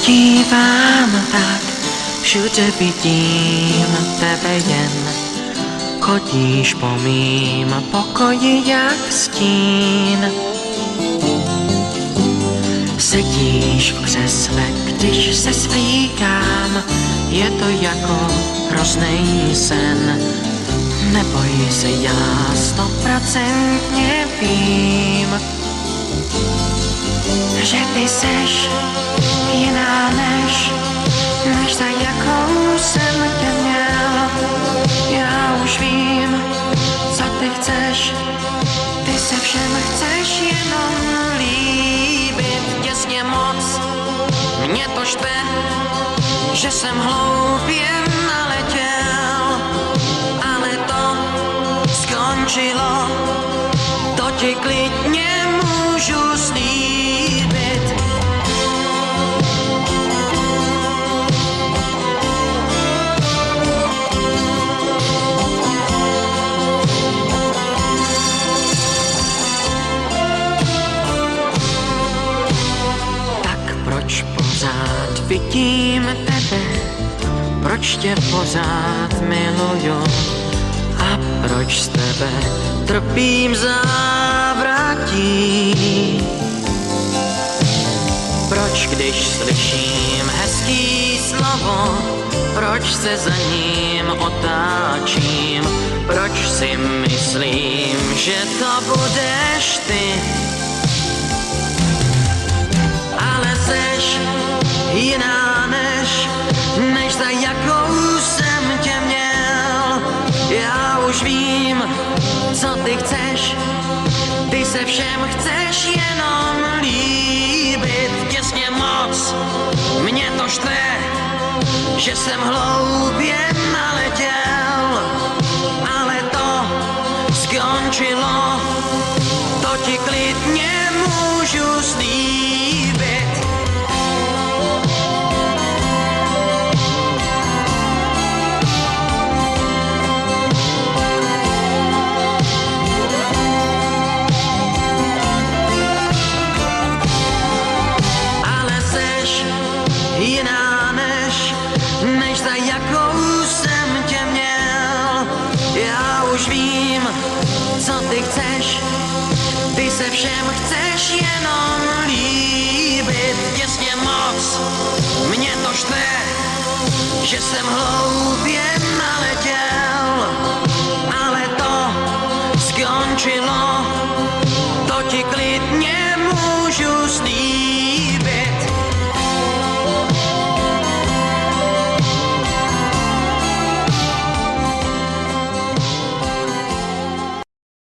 dívám tak, všude vidím tebe jen. Chodíš po mým pokoji jak stín. Sedíš v křesle, když se svlíkám, je to jako hroznej sen. Neboj se, já 100% vím, že ty seš jiná než za jakou jsem tě měl. Já už vím, co ty chceš, ty se všem chceš jenom líbit. Těsně moc, mě to štve, že jsem hloupě naletěl, ale to skončilo, to ti klidně můžu slíbit. Tak proč pořád vidím tebe, proč tě pořád miluju a proč z tebe trpím závratí? Proč, když slyším hezký slovo, proč se za ním otáčím? Proč si myslím, že to budeš ty? Ale seš jiná než za jakou jsem tě měl. Já už vím, co ty chceš, ty se všem chceš jenom líbit. Těsně moc, mě to štve, že jsem hloupě naletěl, ale to skončilo, to ti klidně můžu slíbit. Jiná než za jakou jsem tě měl. Já už vím, co ty chceš, ty se všem chceš jenom líbit. Těsně moc, mě to štve, že jsem hloupě naletěl, ale to skončilo, to ti klidně můžu slíbit.